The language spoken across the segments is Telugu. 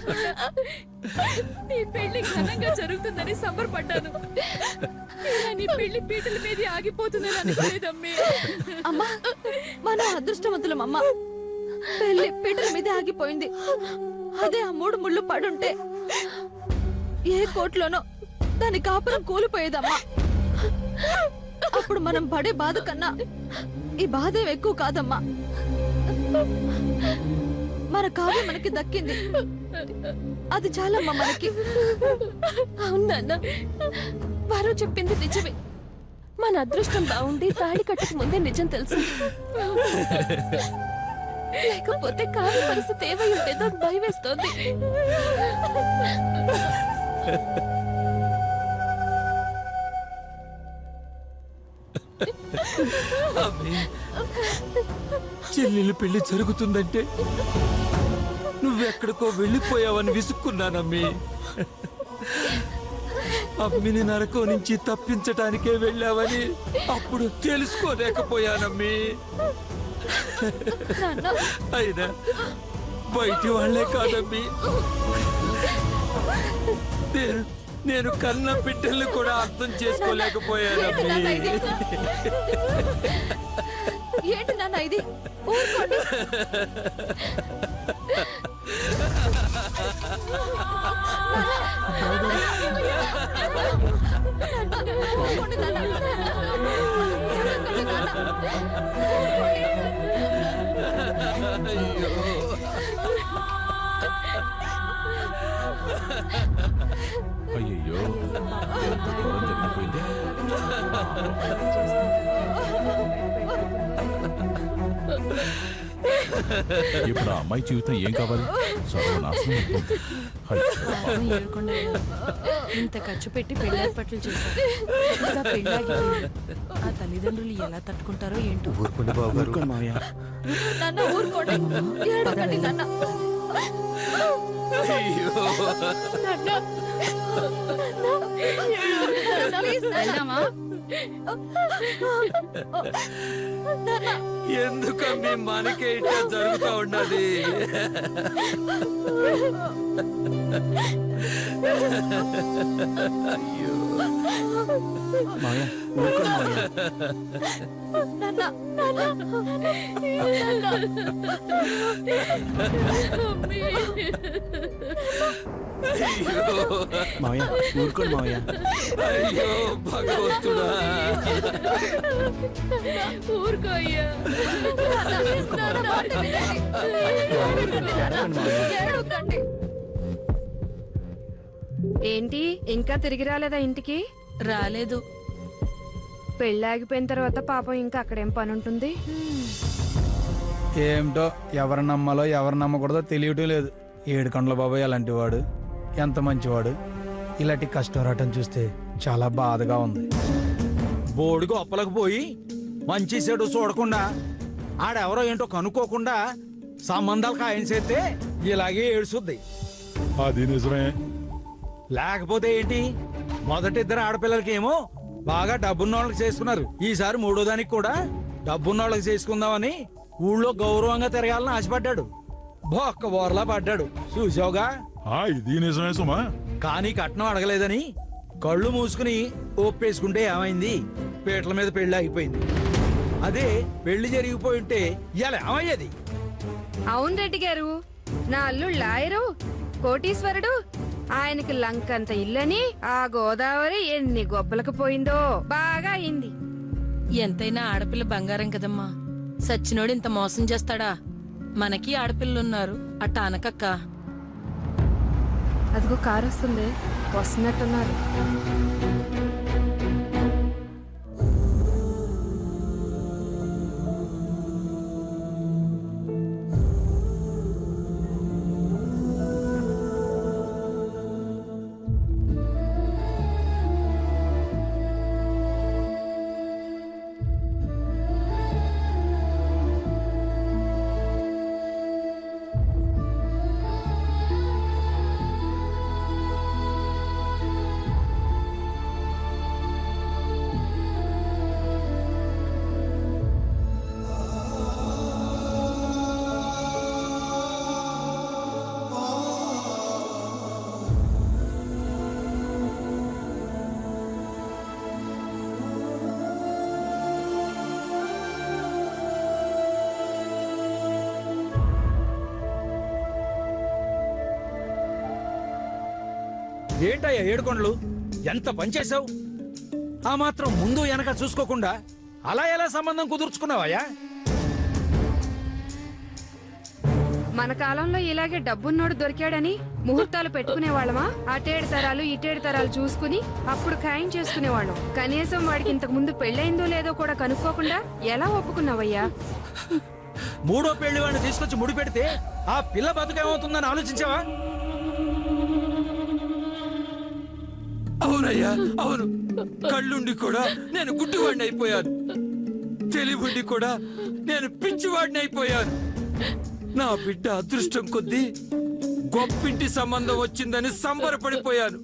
తెలియకుండా నీ పెళ్లి ఘనంగా జరుగుతుందని సంబరపడ్డాను. నీ పెళ్లి పీటల మీద ఆగిపోతుందని అనుకోలేదమ్మే. అమ్మా, మనం అదృష్టవంతులం అమ్మా. పెళ్లి పీటల మీద ఆగిపోయింది. అదే ఆ 3 ముళ్ళు పడుంటే ఏ కోట్లోనో దాని కాపురం కూలిపోయేదమ్మా. అప్పుడు మనం పడే బాధ కన్నా ఈ బాధ ఎక్కువ కాదమ్మా. మన కావ్య మనకి దక్కింది, అది చాలమ్మా మనకి. అవునన్నా, వారు చెప్పింది నిజమే. మన అదృష్టం బాగుండి తాళి కట్టక ముందే నిజం తెలుసు. లేకపోతే కావ్య పరిస్థితి ఏమై ఉంటేదో భయం వేస్తోంది. చెల్లెలు పెళ్లి జరుగుతుందంటే నువ్వెక్కడికో వెళ్ళిపోయావని విసుక్కున్నానమ్మి. అమ్మిని నరకం నుంచి తప్పించటానికే వెళ్ళావని అప్పుడు తెలుసుకోలేకపోయానమ్మి. అయినా బయటి వాళ్లే కాదమ్మి, నేను కన్న బిడ్డల్ని కూడా అర్థం చేసుకోలేకపోయానమ్మి. ఏంటి నాన్న ఇది? ఊరుకోండి. అయ్యో ఎంత ఘోరం జరిగిపోయింది. ఇప్పుడు ఆ అమ్మాయి జీవితం ఏం కావాలి? సర్వనాశనం అయిపోతుంది. ఇంత ఖర్చు పెట్టి పెళ్లి ఏర్పాట్లు చేశారు. పెళ్ళాగిపోయింది. ఆ తల్లిదండ్రులు ఎలా తట్టుకుంటారో ఏంటో. ఊరుకోండి బాబు గారు. నాన్న ఊరుకోండి, ఏడవకండి నాన్న. ఎందుకమ్మి మనకే ఇట్లా జరుగుతూ ఉన్నది? మావయ్య ఊరుకోండి మావయ్య. మావయ్య ఊరుకోండి మావయ్య. అయ్యో భగవంతుడా, ఊరుకోయ్యా. ఏంటి ఇంకా తిరిగి రాలేదా ఇంటికి? రాలేదు. పెళ్ళాగిపోయిన తర్వాత పాపం ఇంకా అక్కడేం పని ఉంటుంది? ఏమిటో ఎవరు నమ్మాలో ఎవరు నమ్మకూడదో తెలియటం లేదు. ఏడుకొండల బాబాయ్ అలాంటి వాడు, ఎంత మంచివాడు. ఇలాంటి కష్టరాటం చూస్తే చాలా బాధగా ఉంది. బోడికి ఒప్పలకు పోయి మంచి చెడు చూడకుండా ఆడెవరో ఏంటో కనుక్కోకుండా సంబంధాలు ఖాయం చేస్తే ఇలాగే ఏడుస్తుంది. అది నిజమే. లేకపోతే ఏంటి, మొదటిద్దరు ఆడపిల్లలకి ఏమో బాగా డబ్బున్న వాళ్ళకి చేసుకున్నారు. ఈసారి 3వ దానికి కూడా డబ్బున్న వాళ్ళకి చేసుకుందామని ఊళ్ళో గౌరవంగా తిరగాలని ఆశపడ్డాడు. బొక్క బోర్లా పడ్డాడు. చూసావుగా. ఇది నిజమే సుమా. కానీ కట్నం అడగలేదని కళ్ళు మూసుకుని ఒప్పేసుకుంటే ఏమైంది? పీటల మీద పెళ్లి అయిపోయింది. అదే పెళ్లి జరిగిపోయి ఉంటే ఇలా ఏమయ్యేది? అవును రెడ్డి గారు, నా అల్లుడు లాయరు, కోటీశ్వరుడు, ఆయనకి లంకంత ఇల్లని ఆ గోదావరి ఎన్ని గొప్పలకు పోయిందో. బాగా అయింది. ఎంతైనా ఆడపిల్ల బంగారం కదమ్మా. సచ్చినోడు ఇంత మోసం చేస్తాడా? మనకి ఆడపిల్లలున్నారు, అట్ట అనకక్క. అదిగో కారు వస్తుంది, వస్తున్నట్టున్నారు. ఏంటయ్యా ఏడుకొండలు, ఎంత పనిచేసావు? ఆ మాత్రం ముందు వెనక చూసుకోకుండా అలా ఎలా సంబంధం కుదుర్చుకున్నావయ్యా? మన కాలంలో ఇలాగే డబ్బున్నోడు దొరికాడని ముహూర్తాలు పెట్టుకునేవాళ్ళమా? అటేడు తరాలు ఇటేడు తరాలు చూసుకుని అప్పుడు ఖాయం చేసుకునేవాళ్ళం. కనీసం వాడికి ఇంతకు ముందు పెళ్ళైందో లేదో కూడా కనుక్కోకుండా ఎలా ఒప్పుకున్నావయ్యా? మూడో పెళ్లి వాడిని తీసుకొచ్చి ముడి పెడితే ఆ పిల్ల బతుకేమవుతుందని ఆలోచించావా? అవునయ్యా, అవును. కళ్ళుండి కూడా నేను గుడ్డివాడిని అయిపోయాను. తెలివుండి కూడా నేను పిచ్చివాడిని అయిపోయాను. నా బిడ్డ అదృష్టం కొద్దీ గొప్పింటి సంబంధం వచ్చిందని సంబరపడిపోయాను.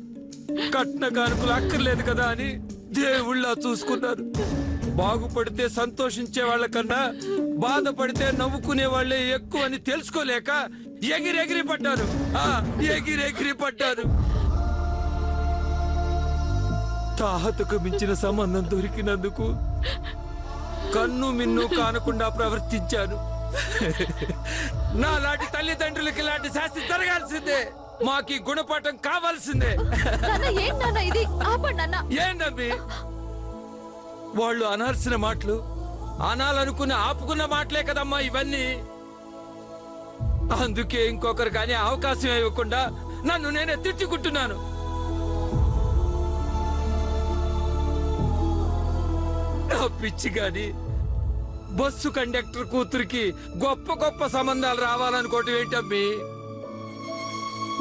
కట్న కానుకలు అక్కర్లేదు కదా అని దేవుళ్ళ చూసుకున్నారు. బాగుపడితే సంతోషించే వాళ్ళకన్నా బాధపడితే నవ్వుకునే వాళ్ళే ఎక్కువ అని తెలుసుకోలేక ఎగిరెగిరి పడ్డాను. ఎగిరెగిరి పడ్డాను. తాహతకు మించిన సంబంధం దొరికినందుకు కన్ను మిన్ను కానకుండా ప్రవర్తించాను. నాలాంటి తల్లిదండ్రులకి ఇలాంటి శాస్తి జరగాల్సిందే. మాకి గుణపాఠం కావాల్సిందే. ఇది ఆపండి అన్న. ఏంటమ్మి వాళ్ళు అనాల్సిన మాటలు అనాలనుకున్న ఆపుకున్న మాటలే కదమ్మా ఇవన్నీ. అందుకే ఇంకొకరు కానీ అవకాశం ఇవ్వకుండా నన్ను నేనే తిట్టుకుంటున్నాను. నా పిచ్చి గాని బస్సు కండక్టర్ కూతురికి గొప్ప గొప్ప సంబంధాలు రావాలనుకోవటం ఏంటమ్మి?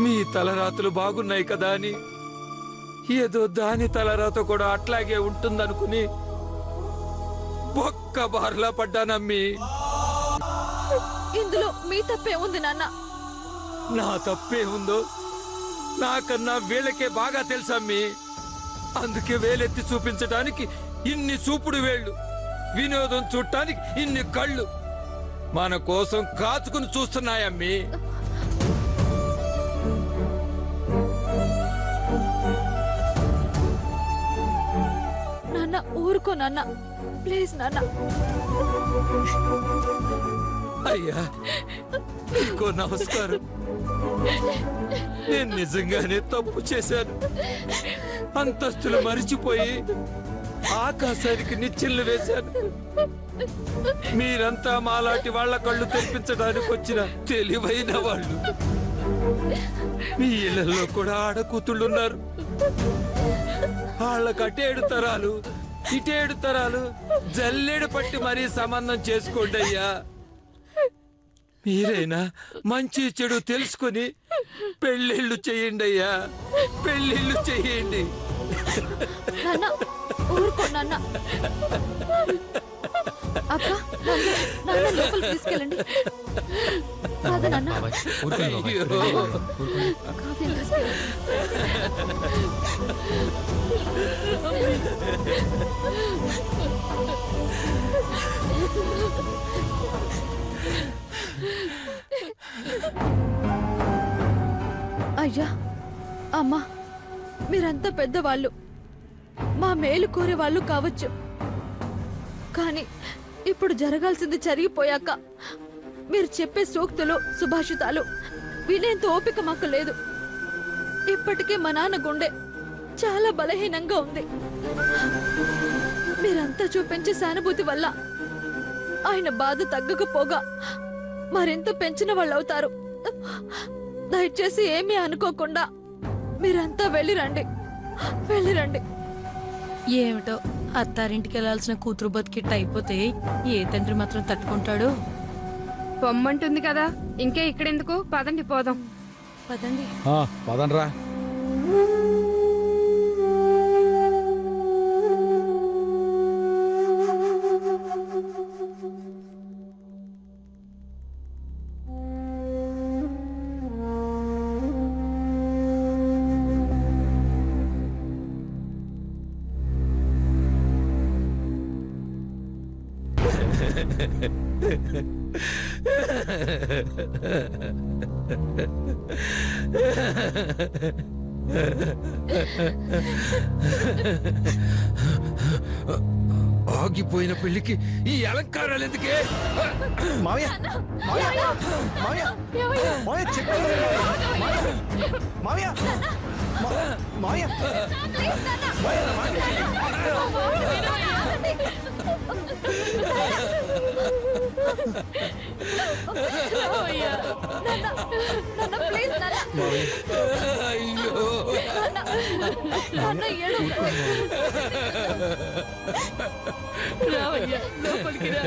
మీ తలరాతలు బాగున్నాయి కదా అని ఏదో దాని తలరాత కూడా అట్లాగే ఉంటుందనుకుని ఒక్క బార్లా పడ్డానమ్మి. ఇందులో మీ తప్పే ఉంది నాన్న. నా తప్పే ఉందో నాకన్నా వీళ్ళకే బాగా తెలుసమ్మి. అందుకే వేలెత్తి చూపించడానికి ఇన్ని చూపుడు వేళ్ళు, వినోదం చూడటానికి ఇన్ని కళ్ళు మన కోసం కాచుకుని చూస్తున్నాయమ్మి. నాన్న ఊరుకో నాన్న, ప్లీజ్ నాన్న. అయ్యా ఇంకో నమస్కారం. నేను నిజంగానే తప్పు చేశాను. అంతస్తులు మరిచిపోయి ఆకాశానికి నిచ్చెళ్ళు వేశాను. మీరంతా మాలాంటి వాళ్ళ కళ్ళు తెరిపించడానికి వచ్చిన తెలివైన వాళ్ళు. మీ ఇళ్లలో కూడా ఆడకూతుళ్ళున్నారు. వాళ్ళకి అటేడు తరాలు ఇటేడు తరాలు జల్లెడు పట్టి మరీ సంబంధం చేసుకోండి అయ్యా. మీరైనా మంచి చెడు తెలుసుకొని పెళ్ళిళ్ళు చెయ్యండి అయ్యా, పెళ్ళిళ్ళు చెయ్యండి. నాన్న ఊరుకో నాన్న. అక్క నాన్న లోపలికి తీసుకెళ్ళండి. కాదు నాన్న, అయ్యో. కాఫీ తీసుకెళ్ళండి. అయ్యా అమ్మా, మీరంతా పెద్దవాళ్ళు, మా మేలు కోరే వాళ్ళు కావచ్చు. కానీ ఇప్పుడు జరగాల్సింది జరిగిపోయాక మీరు చెప్పే సూక్తులు సుభాషితాలు వినేంత ఓపిక మాకు లేదు. ఇప్పటికే మా నాన్న గుండె చాలా బలహీనంగా ఉంది. మీరంతా చూపించే సానుభూతి వల్ల ఆయన బాధ తగ్గకపోగా మరింత పెంచిన వాళ్ళు అవుతారు. దయచేసి ఏమీ అనుకోకుండా మీరంతా వెళ్ళిరండి, వెళ్ళిరండి. ఏమిటో అత్తారింటికి వెళ్లాల్సిన కూతురు బతికిట్ట అయిపోతే ఏ తండ్రి మాత్రం తట్టుకుంటాడు? పొమ్మంటుంది కదా, ఇంకే ఇక్కడెందుకు? పదండి పోదాం. పదండి. పదండ్రా. ఆగిపోయిన పెళ్లికి ఈ అలంకారాలు ఎందుకే? మావయ్య మావయ్య మావయ్య మావయ్య చెప్పేది మావయ్య మావయ్య ప్లీజ్ అయ్యో నాన్న ఏడు రావయ్యా లోపలికి రా.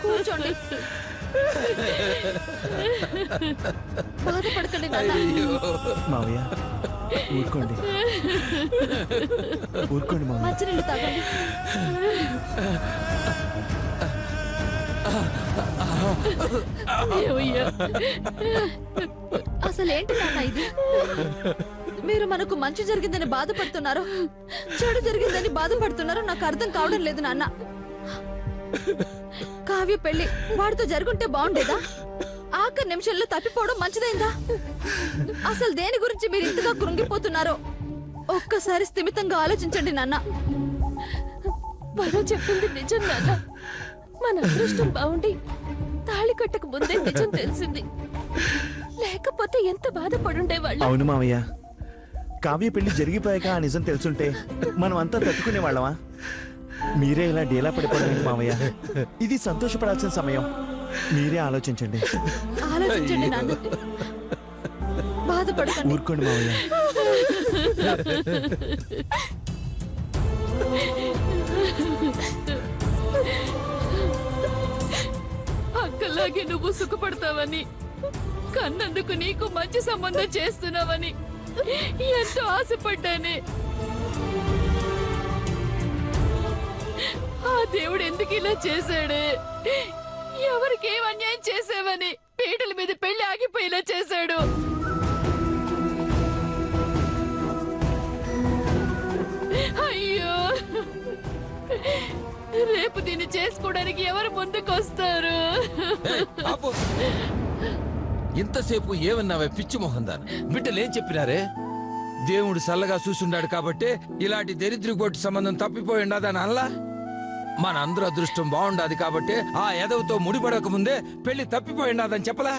కూర్చోండి బాధపడకండి నాన్న. మావయ్య ఊరుకోండి ఊరుకోండి మావయ్య. మంచినీళ్ళు తాగండి. ఏమయ్యా? అసలేంటి నాన్న ఇది? మీరు మనకు మంచి జరిగిందని బాధపడుతున్నారో చెడు జరిగిందని బాధపడుతున్నారో నాకు అర్థం కావడం లేదు నాన్న. కావ్య పెళ్లి వాడితో జరుగుంటే బాగుండేదా? ఆఖరి నిమిషంలో తప్పిపోవడం మంచిదైందా? అసలు దేని గురించి మీరు ఇంతగా కృంగిపోతున్నారో ఒక్కసారి స్థిమితంగా ఆలోచించండి నాన్న. వరు చెప్పింది నిజం నాన్న. మన అదృష్టం బాగుండి తాళి కట్టక ముందే నిజం తెలిసింది. లేకపోతే ఎంత బాధపడుండేవాళ్ళం. అవును మావయ్య, కావ్య పెళ్లి జరిగిపోయాక ఆ నిజం తెలుసుంటే మనం అంతా తట్టుకునే వాళ్ళమా? మీరే ఇలా డీలా పడిపోలేదు మావయ్య. ఇది సంతోషపడాల్సిన సమయం. మీరే ఆలోచించండి. ఆలోచించండి నాన్న. బాధపడకండి. ఊరుకోండి మావయ్య. అక్కలాగే నువ్వు సుఖపడతావని, కన్నందుకు నీకు మంచి సంబంధం చేస్తున్నావని ఎంతో ఆశపడ్డానే. ఆ దేవుడు ఎందుకు ఇలా చేశాడే? ఎవరికేం అన్యాయం చేసావని పీటల మీద పెళ్లి ఆగిపోయేలా చేశాడు. అయ్యో, రేపు దీన్ని చేసుకోవడానికి ఎవరు ముందుకొస్తారు? ఆపు. ఇంతసేపు ఏమన్నావే పిచ్చి మొహం దాని? బిడ్డలేం చెప్పినారే? దేవుడు సల్లగా చూసుండాడు కాబట్టే ఇలాంటి దరిద్ర కొట్టి సంబంధం తప్పిపోయి ఉండదని అల్లా. మన అందరూ అదృష్టం బాగుండాది కాబట్టే ఆ ఎదవతో ముడిపడక ముందే పెళ్లి తప్పిపోయి ఉండదని చెప్పలా?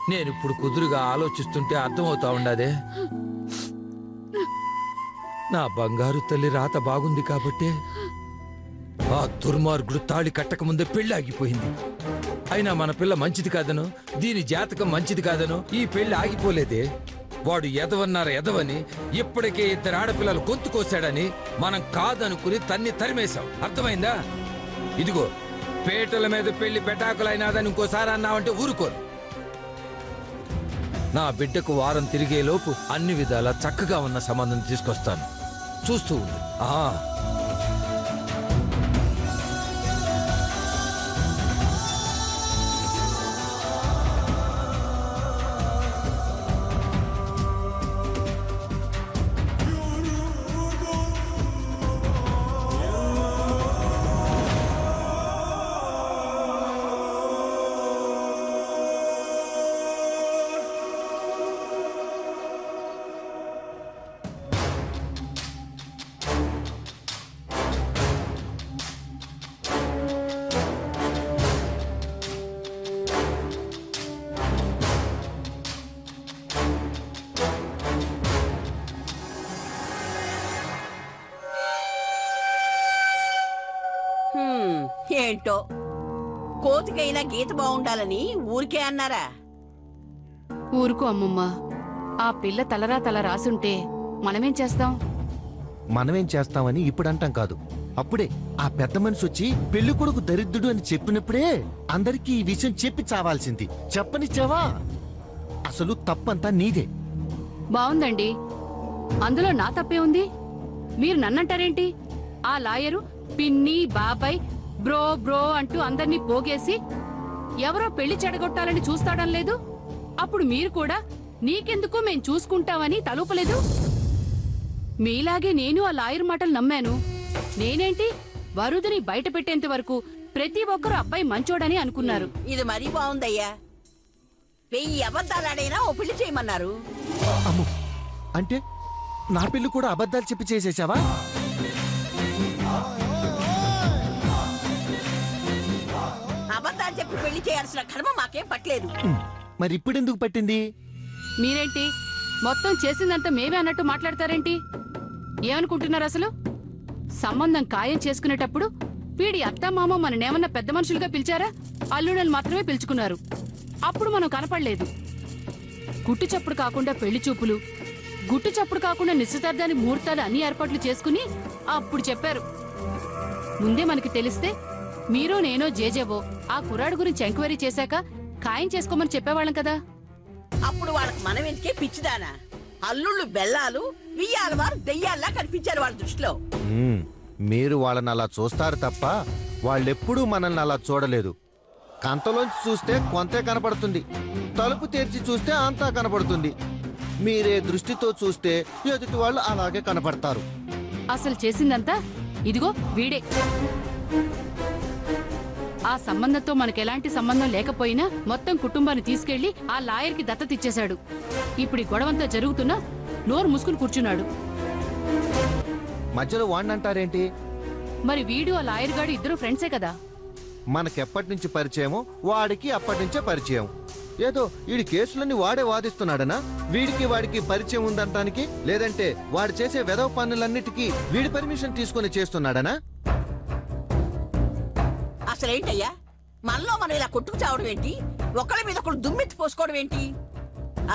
నేనిప్పుడు కుదురుగా ఆలోచిస్తుంటే అర్థమవుతా ఉండాదే. నా బంగారు తల్లి రాత బాగుంది కాబట్టే ఆ దుర్మార్గుడు తాళి కట్టక ముందే పెళ్లి ఆగిపోయింది. అయినా మన పిల్ల మంచిది కాదను, దీని జాతకం మంచిది కాదను ఈ పెళ్లి ఆగిపోలేదే. వాడు ఎదవన్నారు ఎదవని, ఇప్పటికే 2 ఆడపిల్లలు గొంతు కోసాడని మనం కాదనుకుని తన్ని తరిమేశాం. అర్థమైందా? ఇదిగో పేటల మీద పెళ్లి పెటాకులైనాదని ఇంకోసారి అన్నావంటే ఊరుకోను. నా బిడ్డకు వారం తిరిగేలోపు అన్ని విధాలా చక్కగా ఉన్న సంబంధం తీసుకొస్తాను. చూస్తూ ఉంది. ఏంటో కోతికైనా గీత బాగుండాలని ఊరికే అన్నారా? ఊరుకో అమ్మమ్మ. ఆ పిల్ల తలరా తల రాసుంటే మనమేం చేస్తాం? మనమేం చేస్తామని ఇప్పుడు అంటాం కాదు, అప్పుడే ఆ పెద్ద మనిషి వచ్చి పెళ్లి కొడుకు దరిద్రుడు అని చెప్పినప్పుడే అందరికీ ఈ విషయం చెప్పి చావాల్సింది. చెప్పనిచ్చావా? అసలు తప్పంతా నీదే. బావుందండి, అందులో నా తప్పే ఉంది. మీరు నన్నంటారేంటి? ఆ లాయరు పిన్ని బాబాయ్ బ్రో బ్రో అంటూ అందర్నీ పోగేసి ఎవరో పెళ్లి చెడగొట్టాలని చూస్తాడం లేదు. అప్పుడు మీరు కూడా నీకెందుకు మేం చూసుకుంటామని తలూపలేదు. మీలాగే నేను ఆ లాయర్ మాటలు నమ్మాను. నేనేంటి వరుదిని బయట పెట్టేంత వరకు ప్రతి ఒక్కరు అబ్బాయి మంచోడని అనుకున్నారు. ఇది మరీ బాగుందయ్యా. 1000 అబద్ధాలాడైనా ఓ పెళ్లి చేయమన్నారు. అమ్మో, అంటే నా పెళ్లి కూడా అబద్ధాలు చెప్పి చేసేసావా? అబద్ధాలు చెప్పి పెళ్లి చేయాల్సిన కర్మ మాకేం పట్టలేదు. మరి ఇప్పుడెందుకు పట్టింది? మీరేంటి మొత్తం చేసిందంతా మేమే అన్నట్టు మాట్లాడతారేంటి? ఏమనుకుంటున్నారు అసలు? సంబంధం ఖాయం చేసుకునేటప్పుడు వీడి అత్తమామ మననేమన్నా పెద్ద మనుషులుగా పిలిచారా? అల్లుడని మాత్రమే పిలుచుకున్నారు. అప్పుడు మనం కనపడలేదు. గుట్టు చప్పుడు కాకుండా పెళ్లి చూపులు, గుట్టు చప్పుడు కాకుండా నిశ్చితార్థాన్ని ముహూర్తాలు అన్ని ఏర్పాట్లు చేసుకుని అప్పుడు చెప్పారు. ముందే మనకి తెలిస్తే మీరో నేనో జేజేవో ఆ కుర్రాడు గురించి ఎంక్వైరీ చేశాక ఖాయం చేసుకోమని చెప్పేవాళ్ళం కదా. అప్పుడు వాళ్ళకి మనం ఎందుకే పిచ్చిదానా? అల్లుళ్ళు బెల్లాలు, వియ్యాల వారు దెయ్యాల్లా కనిపించారు వాళ్ళ దృష్టిలో. మీరు వాళ్ళని అలా చూస్తారు తప్ప వాళ్ళెప్పుడూ మనల్ని అలా చూడలేదు. కంతలోంచి చూస్తే కొంతే కనపడుతుంది, తలుపు తెరిచి చూస్తే అంతా కనపడుతుంది. మీరే దృష్టితో చూస్తే ఎదుటి వాళ్ళు అలాగే కనపడతారు. అసలు చేసిందంతా ఇదిగో వీడే. ఆ సంబంధంతో మనకెలాంటి సంబంధం లేకపోయినా మొత్తం కుటుంబాన్ని తీసుకెళ్లి ఆ లాయర్కి దత్తతిచ్చేశాడు. ఇప్పుడు ఈ గొడవంతా జరుగుతున్నా నోరు మూసుకుని కూర్చున్నాడు. మధ్యలో వాడినంటారేంటి? మరి వీడు ఆ లాయర్ గాడు ఇద్దరు ఫ్రెండ్సే కదా. మనకెప్పటి నుంచి పరిచయమో వాడికి అప్పటి నుంచే పరిచయం. ఏదో వీడి కేసులన్నీ వాడే వాదిస్తున్నాడనా? వీడికి వాడికి పరిచయం ఉందంటానికి, లేదంటే వాడు చేసే వెధవ పనులన్నిటికీ వీడి పర్మిషన్ తీసుకుని చేస్తున్నాడనా? అసలేంటయ్యా, మనలో మనం ఇలా కొట్టుకు చావడం ఏంటి? ఒకళ్ళ మీద ఒకళ్ళు దుమ్మెత్తి పోసుకోవడం ఏంటి?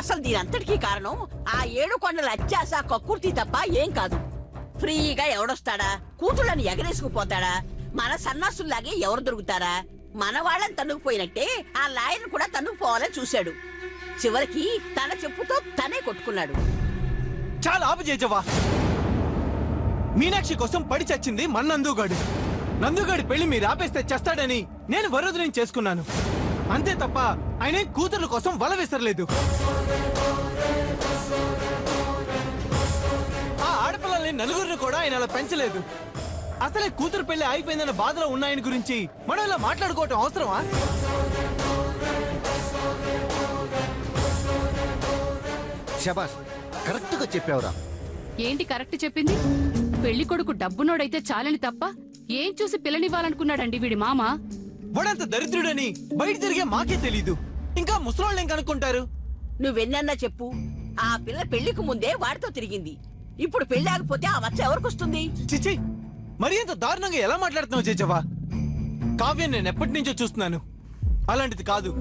అసలు దీనంతటికీ కారణం ఆ 7 కొండల అత్యాస, కక్కుర్తి తప్ప ఏం కాదు. ఫ్రీగా ఎవడొస్తాడా, కూతుళ్ళని ఎగరేసుకుపోతాడా, మన సన్నాసుల్లాగే ఎవరు దొరుకుతారా? మన వాళ్ళని తన్నుకుపోయినట్టే ఆ లాయర్ని కూడా తన్నుకుపోవాలని చూశాడు. చివరికి తన చెప్పుతో తనే కొట్టుకున్నాడు. చాలా ఆపు చేజవా. మీనాక్షి కోసం పడి చచ్చింది మన నందుగాడు. నందుగాడి పెళ్లి మీరు ఆపేస్తే చేస్తాడని నేను వరోధనం చేసుకున్నాను. అంతే తప్ప ఆయన కూతుర్ల కోసం వల విసరలేదు. ఆ ఆడపిల్లల్ని నలుగురిని కూడా ఆయన అలా పెంచలేదు. అసలే కూతురు పెళ్లి ఆగిపోయిందన్న బాధలో ఉన్నాయని గురించి మనం ఇలా మాట్లాడుకోవటం అవసరమా? శబాష్, కరెక్ట్ గా చెప్పావురా. ఏంటి కరెక్ట్ చెప్పింది? పెళ్లి కొడుకు డబ్బునోడైతే చాలని తప్ప ఏం చూసి పిల్లనివ్వాలనుకున్నాడండి వీడి మామ? వాడంత దరిద్రుడని బయట తిరిగే మాకే తెలీదు. ఇంకా ముసలోళ్ళేం కనుక్కుంటారు? నువ్వెన్నన్నా చెప్పు, ఆ పిల్ల పెళ్లికి ముందే వాడితో తిరిగింది. ఇప్పుడు పెళ్లి ఆగిపోతే ఆ మచ్చ ఎవరికొస్తుంది? చిచి, మరి ఎంత దారుణంగా ఎలా మాట్లాడుతున్నావు చేజవా? కావ్యం నేను ఎప్పటి నుంచో చూస్తున్నాను, అలాంటిది కాదు.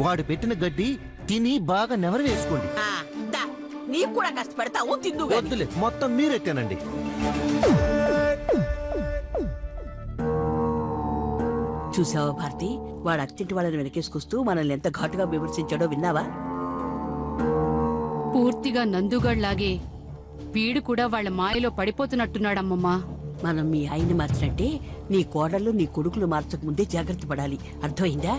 వాడు పెట్టిన గడ్డి తిని బాగా నెవరు వేసుకోండి. నీకు కూడా కష్టపడతావు, తిందు. వద్దులే, మొత్తం మీరే తినండి. చూసావా భారతి, వాడు అత్తింటి వాళ్ళని వెనకేసుకొస్తూ మనల్ని ఎంత ఘాటుగా విమర్శించాడో విన్నావా? పూర్తిగా నందుగడ్లాగే వీడు కూడా వాళ్ళ మాయలో పడిపోతున్నట్టున్నాడమ్మమ్మా. మనం మీ ఆయన్ని మార్చినట్టే నీ కోడళ్ళు నీ కొడుకులు మార్చక ముందే జాగ్రత్త పడాలి, అర్థమైందా?